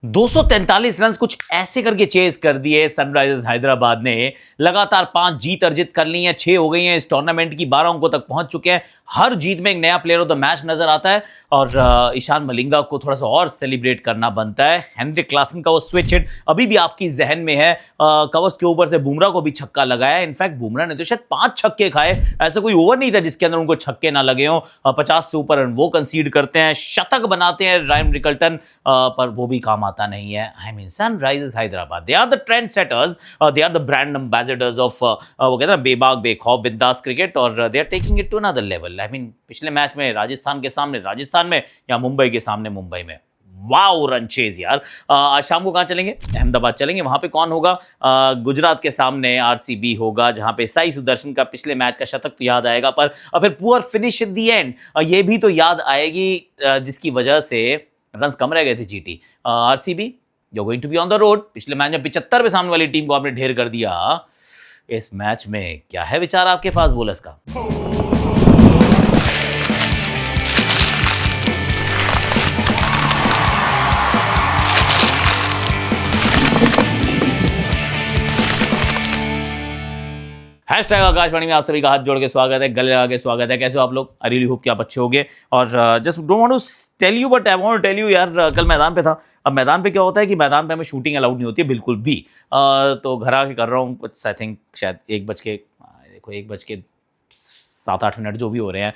243 run कुछ ऐसे करके चेज कर दिए सनराइजर्स हैदराबाद ने। लगातार 5 जीत अर्जित कर ली हैं, 6 हो गई हैं इस टूर्नामेंट की, 12 अंकों तक पहुंच चुके हैं। हर जीत में एक नया प्लेयर ऑफ द मैच नजर आता है और ईशान मलिंगा को थोड़ा सा और सेलिब्रेट करना बनता है। हेनरिक क्लासन का वो स्विच हिट अभी भी आपकी जहन में है। कवर्स के ऊपर से बुमराह को भी छक्का लगाया। इनफैक्ट बुमराह ने तो शायद 5 छक्के खाए, ऐसा कोई ओवर नहीं था जिसके अंदर उनको छक्के ना लगे हों। 50 से ऊपर रन वो कंसीड करते हैं, शतक बनाते हैं रायन रिकल्टन, पर वो भी काम आता नहीं है। I mean Sunrisers Hyderabad, they are the trend setters, they are the brand ambassadors of वो कहते हैं बेबाक बेखौफ बिंदास क्रिकेट, और they are taking it to another level. I mean पिछले मैच में राजस्थान के सामने राजस्थान में, या मुंबई के सामने मुंबई में, वाओ रन चेज यार। आज शाम को कहां चलेंगे? अहमदाबाद चलेंगे। वहां पे कौन होगा? गुजरात के सामने आरसीबी होगा, जहां पे साई सुदर्शन का पिछले मैच का शतक तो याद आएगा, पर फिर poor finish in the and ये भी तो याद आएगी, जिसकी वजह से रन कम रह गए थे। GT RCB you going to be on the road. पिछले मैच में 75 पे सामने वाली टीम को आपने ढेर कर दिया। इस मैच में क्या है विचार आपके फास्ट बॉलर्स का? हैशटैग आकाशवाणी में आप सभी का हाथ जोड़ के स्वागत है, गले लगा के स्वागत है। कैसे हो आप लोग? आई रियली होप कि आप अच्छे होंगे। और just don't want to tell you but I want to tell you यार, कल मैदान पे था। अब मैदान पे क्या होता है कि मैदान पे हमें शूटिंग अलाउड नहीं होती है बिल्कुल भी। तो घर आके कर रहा हूँ कुछ, आई थिंक शायद 1:07-8 मिनट जो भी हो रहे हैं।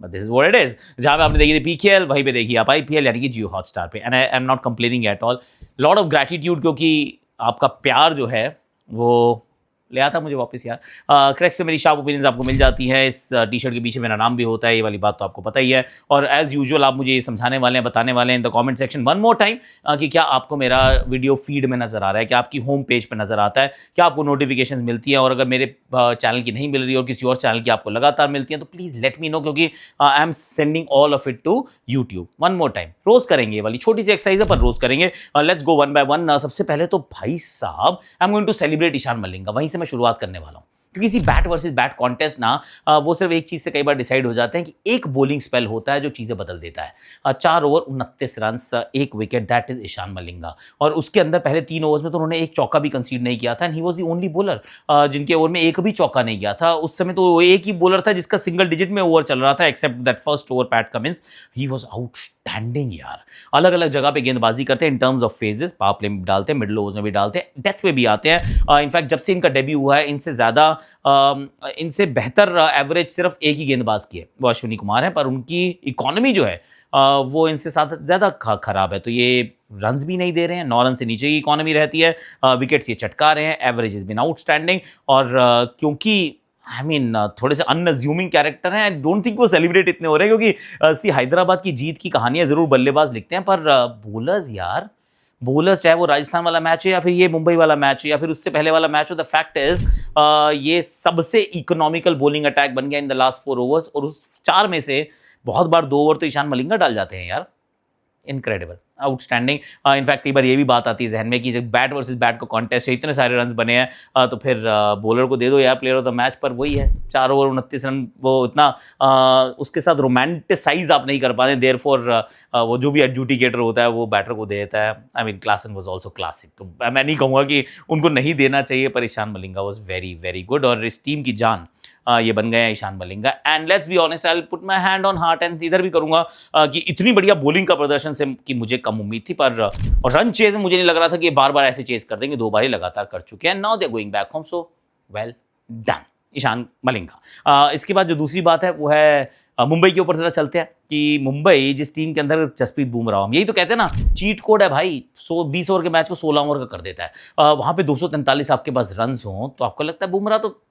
This is what it is. जहाँ पे आपने देखी थी पीकेएल, वहीं पे देखी आप आईपीएल, यानी कि जियो हॉटस्टार पे। And I am not complaining at all, lot of gratitude, क्योंकि आपका प्यार जो है वो ले आता मुझे वापस यार। क्रैक्स पे मेरी शार्प ओपिनियंस आपको मिल जाती हैं। इस टी शर्ट के पीछे मेरा नाम भी होता है, ये वाली बात तो आपको पता ही है। और एज यूजुअल आप मुझे ये समझाने वाले हैं, बताने वाले हैं in the comment section one more time कि क्या आपको मेरा वीडियो फीड में नजर आ रहा है, क्या आपकी होम पेज पे नजर आता है, क्या आपको नोटिफिकेशंस मिलती है। और अगर मेरे चैनल की नहीं मिल रही और किसी और चैनल की आपको लगातार मिलती है तो प्लीज लेट मी नो, क्योंकि I am sending all of it to YouTube. One more time रोज करेंगे, ये वाली छोटी सी एक्सरसाइज है पर रोज करेंगे। Let's go one by one. सबसे पहले तो भाई साहब I am going to celebrate Eshan Malinga, वहीं से मैं शुरुआत करने वाला हूं। क्योंकि इसी बैट वर्सेस बैट कॉन्टेस्ट ना, वो सिर्फ एक चीज से कई बार डिसाइड हो जाते हैं कि एक बॉलिंग स्पेल होता है जो चीजें बदल देता है। 4 over 29 run, 1 wicket, that is Eshan Malinga. और उसके अंदर पहले 3 ओवर्स में तो उन्होंने एक चौका भी कंसीड नहीं किया था। And he was the only bowler जिनके ओवर में एक भी चौका नहीं गया था। उस समय तो वो एक ही बॉलर था जिसका सिंगल डिजिट में ओवर चल रहा था, except that first over Pat Cummins. He was outstanding यार। अलग अलग जगह पे गेंदबाजी करते हैं in terms of phases, power play में डालते हैं, मिडिल ओवर्स में भी डालते हैं, डेथ में भी आते हैं। इनफैक्ट जब से इनका डेब्यू हुआ है, इनसे ज्यादा इनसे बेहतर एवरेज सिर्फ एक ही गेंदबाज की है, वो अश्विनी कुमार है। पर उनकी इकोनॉमी जो है वो इनसे ज़्यादा खराब है। तो ये रन्स भी नहीं दे रहे हैं, 9 रन से नीचे की इकोनॉमी रहती है। विकेट्स ये चटका रहे हैं, एवरेज इज बिन आउटस्टैंडिंग। और क्योंकि आई मीन थोड़े से अनअज्यूमिंग कैरेक्टर हैं, आई डोंट थिंक वो सेलिब्रेट इतने हो रहे हैं, क्योंकि सी हैदराबाद की जीत की कहानियां जरूर बल्लेबाज लिखते हैं, पर बॉलर्स यार, बॉलर्स चाहे वो राजस्थान वाला मैच हो या फिर ये मुंबई वाला मैच हो या फिर उससे पहले वाला मैच हो, द फैक्ट इज ये सबसे इकोनॉमिकल बॉलिंग अटैक बन गया इन द लास्ट 4 ओवर्स। और उस 4 में से बहुत बार 2 ओवर तो ईशान मलिंगा डाल जाते हैं यार। Incredible, outstanding. इनफैक्ट कई बार ये भी बात आती है जहन में कि जब बैट वर्सेस बैट का कॉन्टेस्ट है, इतने सारे रन बने हैं, तो फिर बॉलर को दे दो यार प्लेयर ऑफ द मैच। पर वही है, 4 ओवर 29 रन, वो इतना उसके साथ रोमांटिसाइज आप नहीं कर पाते। देयरफॉर वो जो भी एडजुडिकेटर होता है वो बैटर को दे देता है। I mean Klaasen was also classic, तो मैं नहीं कहूँगा कि उनको नहीं देना चाहिए, पर Eshan Malinga was very very good और इस टीम की जान ये बन गए हैं Eshan Malinga. And let's be honest, I will put my hand on heart and इधर भी करूंगा कि इतनी बढ़िया बॉलिंग का प्रदर्शन से कि मुझे कम उम्मीद थी। पर और रन चेज में मुझे नहीं लग रहा था कि बार बार ऐसे चेज कर देंगे, 2 बार ही लगातार कर चुके हैं। Now they are going back home, so well done Eshan Malinga. इसके बाद जो दूसरी बात है वो है मुंबई के ऊपर जरा चलते हैं कि मुंबई जिस टीम के अंदर जसप्रीत बुमराह, हम यही तो कहते हैं ना, चीट कोड है भाई। 20 ओवर के मैच को 16 ओवर का कर देता है। वहां पे 243 आपके पास रन हो तो आपको लगता है बुमराह तो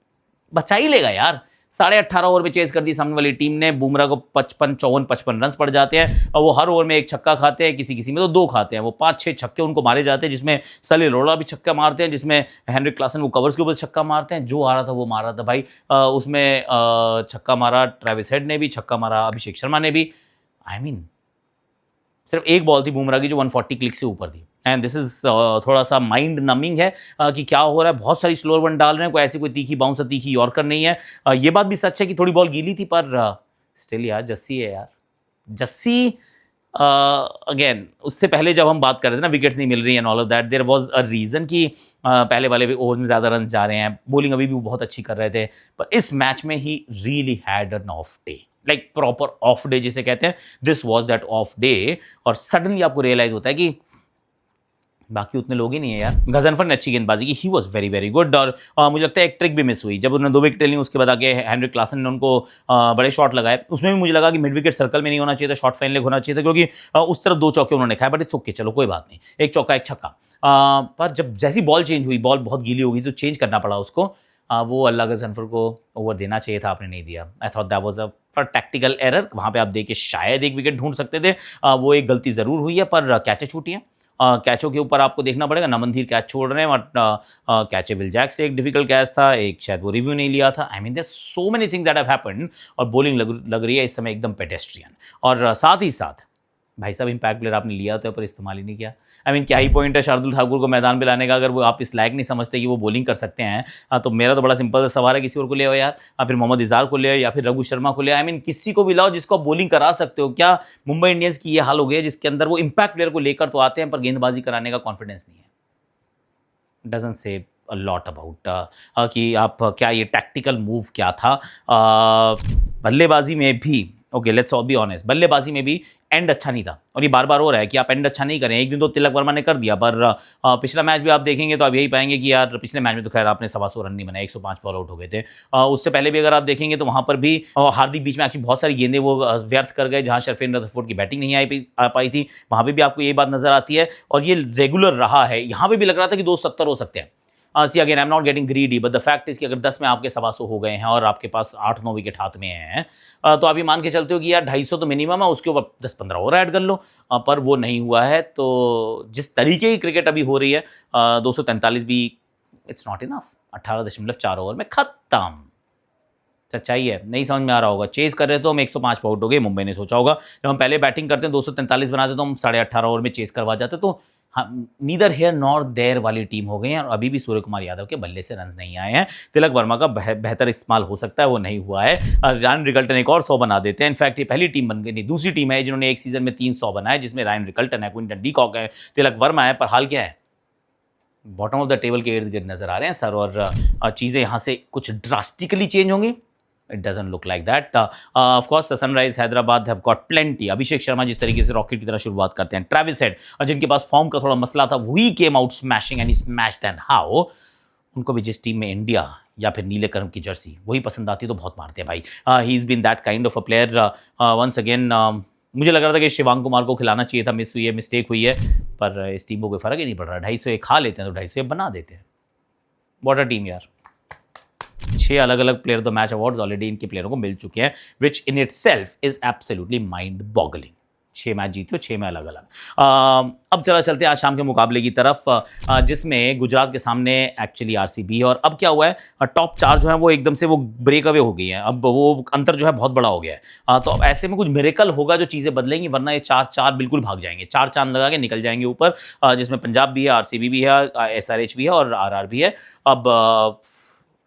बचा ही लेगा यार। 18.5 ओवर में चेज कर दी सामने वाली टीम ने। बुमराह को 55 रन पड़ जाते हैं और वो हर ओवर में एक छक्का खाते हैं, किसी में तो 2 खाते हैं। वो 5-6 छक्के उनको मारे जाते हैं, जिसमें सली अरोड़ा भी छक्का मारते हैं, जिसमें हेनरिक क्लासन वो कवर्स के ऊपर छक्का मारते हैं। जो आ रहा था वो मार रहा था भाई। उसमें छक्का मारा ट्रेविस हेड ने भी, छक्का मारा अभिषेक शर्मा ने भी। आई मीन सिर्फ एक बॉल थी बुमराह की जो 140 क्लिक से ऊपर थी। एंड दिस इज थोड़ा सा माइंड नमिंग है कि क्या हो रहा है। बहुत सारी स्लोअर वन डाल रहे हैं, कोई तीखी बाउंसर, तीखी यॉर्कर नहीं है। ये बात भी सच है कि थोड़ी बॉल गीली थी, पर स्टिल यार जस्सी है यार। जस्सी अगेन उससे पहले जब हम बात कर रहे थे ना विकेट्स नहीं मिल रही and all of that, there was a reason कि पहले वाले ओवर्स में ज़्यादा रन जा रहे हैं, बॉलिंग अभी भी बहुत अच्छी कर रहे थे, पर इस मैच में he really had an of day, like proper off day जिसे कहते हैं, this was that of day. और सडनली आपको रियलाइज होता है कि बाकी उतने लोग ही नहीं है यार। गजनफर ने अच्छी गेंदबाजी की, he was very very good. और मुझे लगता है एक ट्रिक भी मिस हुई जब उन्होंने 2 विकेट ली, उसके बाद आगे हेनरिक क्लासन ने उनको बड़े शॉट लगाए, उसमें भी मुझे लगा कि मिड विकेट सर्कल में नहीं होना चाहिए था, शॉर्ट फाइन लेग होना चाहिए था, क्योंकि उस तरफ 2 चौके उन्होंने खाए, बट इट्स ओके, चलो कोई बात नहीं, एक चौका एक छक्का। पर जब जैसी बॉल चेंज हुई, बॉल बहुत गीली हो गई तो चेंज करना पड़ा उसको। वो अल्लाह गजनफर को ओवर देना चाहिए था, आपने नहीं दिया। I thought that was a for tactical error, वहाँ पे आप देखिए शायद एक विकेट ढूंढ सकते थे, वो एक गलती ज़रूर हुई है, पर कैचें छूटी हैं। कैचों के ऊपर आपको देखना पड़ेगा, नमनधीर कैच छोड़ रहे हैं, और कैचे विल जैक से एक डिफिकल्ट कैच था, एक शायद वो रिव्यू नहीं लिया था। I mean there so many things that have happened, और बॉलिंग लग रही है इस समय एकदम पेडेस्ट्रियन। और साथ ही साथ भाई साहब इम्पैक्ट प्लेयर आपने लिया तो है, पर इस्तेमाल ही नहीं किया। आई मीन क्या ही पॉइंट है शार्दुल ठाकुर को मैदान पे लाने का, अगर वो आप इस लायक नहीं समझते कि वो बॉलिंग कर सकते हैं। तो मेरा तो बड़ा सिंपल सा सवाल है, किसी और को ले आओ यार, फिर मोहम्मद इज़हार को ले आओ या फिर रघु शर्मा को ले आओ। आई मीन किसी को भी लाओ जिसको आप बॉलिंग करा सकते हो। क्या मुंबई इंडियंस की ये हाल हो गया जिसके अंदर वो इम्पैक्ट प्लेयर को लेकर तो आते हैं पर गेंदबाजी कराने का कॉन्फिडेंस नहीं है। Doesn't say a lot about कि आप क्या ये टैक्टिकल मूव क्या था। बल्लेबाजी में भी okay, let's all be honest, बल्लेबाजी में भी एंड अच्छा नहीं था, और ये बार बार हो रहा है कि आप एंड अच्छा नहीं करें। एक दिन तो तिलक वर्मा ने कर दिया, पर पिछला मैच भी आप देखेंगे तो आप यही पाएंगे कि यार पिछले मैच में तो खैर आपने 125 रन नहीं बनाए, 105 बॉल आउट हो गए थे। उससे पहले भी अगर आप देखेंगे तो वहाँ पर भी हार्दिक बीच में एक्चुअली बहुत सारी गेंदें वो व्यर्थ कर गए, जहाँ शर्फेन रदरफोर्ड की बैटिंग नहीं आ पाई थी, वहाँ पर भी आपको ये बात नजर आती है, और ये रेगुलर रहा है। यहाँ पर भी लग रहा था कि 270 हो सकते हैं। See again I am not getting greedy, but the fact is कि अगर 10 में आपके 125 हो गए हैं और आपके पास 8-9 विकेट हाथ में हैं, तो आप ये मान के चलते हो कि यार 250 तो मिनिमम है, उसके ऊपर 10-15 और ऐड कर लो। पर वो नहीं हुआ है। तो जिस तरीके की क्रिकेट अभी हो रही है, 243 भी इट्स नॉट इनफ। 18.4 ओवर में खत्म। सच्चाई है, नहीं समझ में आ रहा होगा। चेज कर रहे तो हम 105 आउट हो गए, मुंबई ने सोचा होगा जब हम पहले बैटिंग करते हैं 243 बनाते तो हम 18.5 ओवर में चेज करवा जाते। तो नीदर हेयर नॉर देयर वाली टीम हो गई है, और अभी भी सूर्य कुमार यादव के बल्ले से रन नहीं आए हैं। तिलक वर्मा का बेहतर इस्तेमाल हो सकता है, वो नहीं हुआ है। रायन रिकल्टन एक और 100 बना देते हैं। इनफैक्ट ये पहली टीम बन गई, नहीं दूसरी टीम है जिन्होंने एक सीजन में 3 100 बनाए, जिसमें रायन रिकल्टन है, क्विंटन डी कॉक है, तिलक वर्मा है। पर हाल क्या है, बॉटम ऑफ द टेबल के इर्द गिर्द नजर आ रहे हैं सर, और चीज़ें यहाँ से कुछ ड्रास्टिकली चेंज होंगी। It doesn't look like that. Of course, the Sunrise Hyderabad have got plenty. Abhishek Sharma जिस तरीके से रॉकेट की तरह शुरुआत करते हैं, ट्रेविस हेड जिनके पास फॉर्म का थोड़ा मसला था, we came out smashing and he smashed and how. उनको भी जिस टीम में इंडिया या फिर नीले कर्म की जर्सी वही पसंद आती है तो बहुत मारते हैं भाई। He is been that kind of a player. Once again मुझे लग रहा था कि शिवांग कुमार को खिलाना चाहिए था, मिस हुई है, मिस्टेक हुई है, पर इस टीम को कोई फर्क ही नहीं पड़ रहा। 250 खा लेते हैं तो 250 बना देते हैं। व्हाट अ टीम यार। 6 अलग अलग player the match awards already इनके प्लेयरों को मिल चुके हैं, which in itself is absolutely mind boggling. 6 match जीते हो, 6 में अलग अलग। अब चलते हैं आज शाम के मुकाबले की तरफ, जिसमें गुजरात के सामने एक्चुअली आरसीबी है। और अब क्या हुआ है, टॉप 4 जो है वो एकदम से वो ब्रेक अवे हो गई हैं। अब वो अंतर जो है बहुत बड़ा हो गया है। तो अब ऐसे में कुछ मिरेकल होगा जो चीज़ें बदलेंगी, वरना ये 4 बिल्कुल भाग जाएंगे, 4 चांद लगा के निकल जाएंगे ऊपर, जिसमें पंजाब भी है, आरसीबी भी है, एसआरएच भी है और आरआर भी है। अब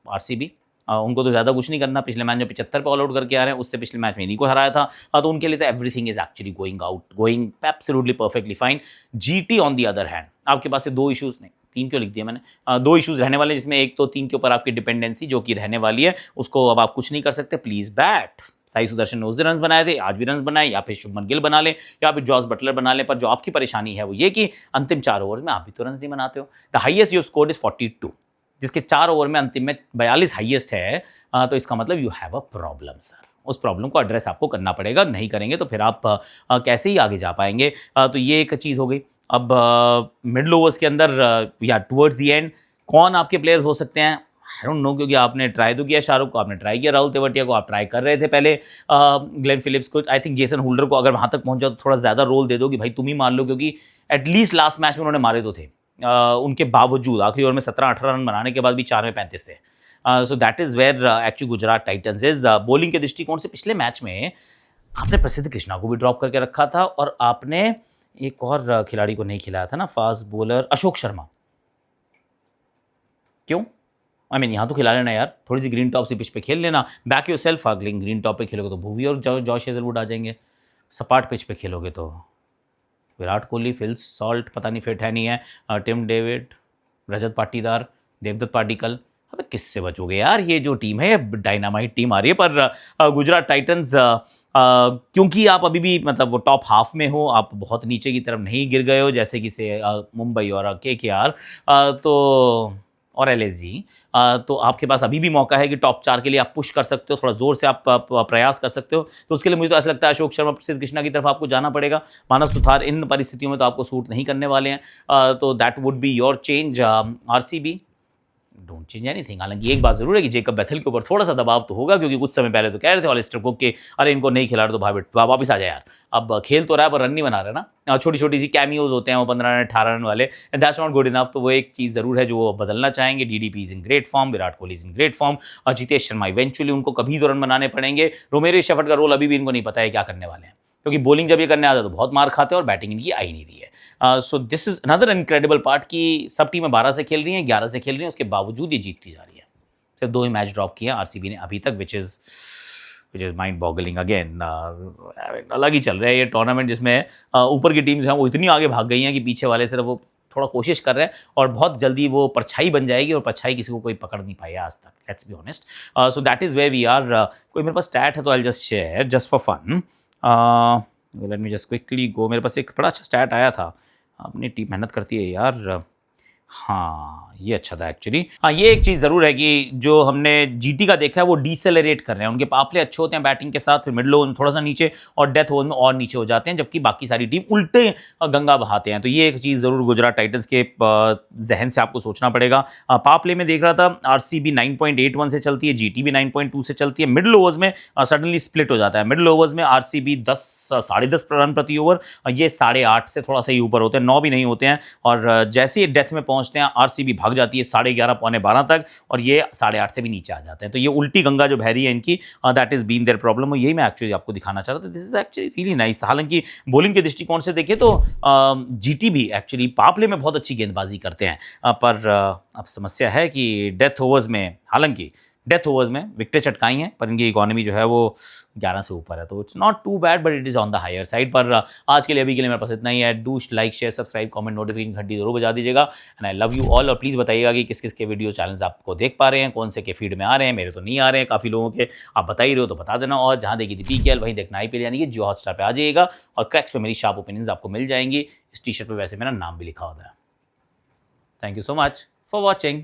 आरसीबी उनको तो ज़्यादा कुछ नहीं करना, पिछले मैच में 75 पे ऑल आउट करके आ रहे हैं, उससे पिछले मैच में इन्हीं को हराया था। तो उनके लिए तो everything is actually going absolutely perfectly fine. GT on the other hand, आपके पास से 2 इशूज़ नहीं, 3 क्यों लिख दिया मैंने, 2 इशूज़ रहने वाले, जिसमें एक तो 3 के ऊपर आपकी डिपेंडेंसी जो कि रहने वाली है, उसको अब आप कुछ नहीं कर सकते। Please bat. साई सुदर्शन ने उस दिन रन बनाए थे, आज भी रन बनाए, या फिर शुभमन गिल बना लें या फिर जॉस बटलर बना लें। पर जो आपकी परेशानी है वो ये कि अंतिम 4 ओवर्स में आप भी तो रन नहीं बनाते हो। The highest you scored is 42, जिसके 4 ओवर में अंतिम में 42 हाईएस्ट है। तो इसका मतलब you have a problem sir. उस प्रॉब्लम को एड्रेस आपको करना पड़ेगा, नहीं करेंगे तो फिर आप कैसे ही आगे जा पाएंगे। तो ये एक चीज़ हो गई। अब मिडल ओवर्स के अंदर या टुवर्ड्स द एंड कौन आपके प्लेयर्स हो सकते हैं, आई डोंट नो, क्योंकि आपने ट्राई तो किया शाहरुख को, आपने ट्राई किया राहुल तेवतिया को, आप ट्राई कर रहे थे पहले ग्लेन फिलिप्स को। आई थिंक जेसन होल्डर को अगर वहाँ तक पहुँच जाओ तो थोड़ा ज़्यादा रोल दे दो कि भाई तुम ही मार लो, क्योंकि एटलीस्ट लास्ट मैच में उन्होंने मारे तो थे। उनके बावजूद आखिरी ओवर में 17-18 रन बनाने के बाद भी 4 में 35 थे। So that is where actually Gujarat Titans is. Bowling के दृष्टिकोण से पिछले मैच में आपने प्रसिद्ध कृष्णा को भी ड्रॉप करके रखा था, और आपने एक और खिलाड़ी को नहीं खिलाया था ना, फास्ट बॉलर अशोक शर्मा। क्यों? आई मीन यहाँ तो खिला लेना यार, थोड़ी सी ग्रीन टॉप से पिच पे खेल लेना, back your self. Green top पे खेलोगे तो भूवी और जॉश हेजलवुड आ जाएंगे, सपाट पिच पे खेलोगे तो विराट कोहली, फिल सॉल्ट पता नहीं फिट है नहीं है, टिम डेविड, रजत पाटीदार, देवदत्त पाडिक्कल। अबे किससे बचोगे यार, ये जो टीम है डायनामाइट टीम आ रही है। पर गुजरात टाइटंस क्योंकि आप अभी भी मतलब वो टॉप हाफ में हो, आप बहुत नीचे की तरफ नहीं गिर गए हो जैसे कि से मुंबई और केकेआर तो और एलएसजी, तो आपके पास अभी भी मौका है कि टॉप 4 के लिए आप पुश कर सकते हो, थोड़ा जोर से आप प्रयास कर सकते हो। तो उसके लिए मुझे तो ऐसा लगता है अशोक शर्मा, प्रसिद्ध कृष्णा की तरफ आपको जाना पड़ेगा। मानव सुथार इन परिस्थितियों में तो आपको सूट नहीं करने वाले हैं, तो that would be your change. RCB don't change anything. हालांकि एक बात जरूर है कि जेकब बेथल के ऊपर थोड़ा सा दबाव तो होगा, क्योंकि कुछ समय पहले तो कह रहे थे ऑलिस्टर कुक के अरे इनको नहीं खिला रहे तो भाई वापस आ जाए यार। अब खेल तो रहा है पर रन नहीं बना रहे ना, छोटी छोटी सी कैमियोज होते हैं वो 15 रन 18 रन वाले, दैट्स नॉट गुड इनफ। तो वो एक चीज़ जरूर है जो वो बदलना चाहेंगे। DDP is in great form, Virat Kohli is in great form, और जितेश शर्मा इवेंचुअली उनको कभी तो रन बनाने पड़ेंगे। रोमेरो शेफर्ड का रोल अभी भी इनको नहीं पता है क्या करने वाले हैं, क्योंकि बॉलिंग जब ये करने आता है तो बहुत मार खाते हैं और बैटिंग इनकी आ ही नहीं रही है। So this is another incredible part कि सब टीमें 12 से खेल रही हैं, 11 से खेल रही हैं, उसके बावजूद ये जीतती जा रही है। सिर्फ 2 ही मैच ड्रॉप किए हैं आरसीबी ने अभी तक, which is mind boggling again. अलग ही चल रहा है ये टूर्नामेंट, जिसमें ऊपर की टीम्स हैं वो इतनी आगे भाग गई हैं कि पीछे वाले सिर्फ वो थोड़ा कोशिश कर रहे हैं, और बहुत जल्दी वो परछाई बन जाएगी, और परछाई किसी को कोई पकड़ नहीं पाया आज तक, let's be honest. So that is where we are. कोई मेरे पास स्टैट है तो I just share just for fun. Let me just quickly go. मेरे पास एक बड़ा अच्छा स्टैट आया था, अपनी टीम मेहनत करती है यार। हाँ ये अच्छा था एक्चुअली। हाँ ये एक चीज़ ज़रूर है कि जो हमने जीटी का देखा है वो डिसेलरेट कर रहे हैं, उनके पापले अच्छे होते हैं बैटिंग के साथ, फिर मिडल ओवर में थोड़ा सा नीचे और डेथ ओवर में और नीचे हो जाते हैं, जबकि बाकी सारी टीम उल्टे गंगा बहाते हैं। तो ये एक चीज़ ज़रूर गुजरात टाइटंस के जहन से आपको सोचना पड़ेगा। पापले में देख रहा था आरसीबी 9.81 से चलती है, जीटी भी 9.2 से चलती है। मिडल ओवर्स में सडनली स्प्लिट हो जाता है। मिडल ओवर्स में आरसीबी 10-10.5 रन प्रति ओवर, ये 8.5 से थोड़ा सा ही ऊपर होते हैं, 9 भी नहीं होते हैं। और जैसे ही डेथ में पहुंचते हैं आरसीबी भाग जाती है 11:30 पौने 12 तक, और ये 8.5 से भी नीचे आ जाते हैं। तो ये उल्टी गंगा जो बह रही है इनकी, that is been their problem, और यही मैं एक्चुअली आपको दिखाना चाह रहा था। This is actually really nice. हालांकि बॉलिंग के दृष्टिकोण से देखें तो जीटी भी एक्चुअली पापले में बहुत अच्छी गेंदबाजी करते हैं, पर अब समस्या है कि डेथ ओवर्स में, हालांकि डेथ ओवर्स में विकेटें चटकाई हैं, पर इनकी इकोनॉमी जो है वो 11 से ऊपर है, तो it's not too bad, but it is on the higher side. पर आज के लिए अभी के लिए मेरे पास इतना ही है। Do like share subscribe comment notification घंटी जरूर बजा दीजिएगा, and I love you all. और प्लीज़ बताइएगा कि किस किस के वीडियो चैनल्स आपको देख पा रहे हैं, कौन से के फीड में आ रहे हैं। मेरे तो नहीं आ रहे हैं काफ़ी लोगों के, आप बता ही रहे हो तो बता देना। और जहाँ देखी थी पीकेएल वहीं देखना आईपीएल, यानी कि जियो हॉटस्टार पे आ जाइएगा, और क्रैक्स पे मेरी शार्प ओपिनियंस आपको मिल जाएंगी। इस टी शर्ट पर वैसे मेरा नाम भी लिखा होता है। Thank you so much for watching.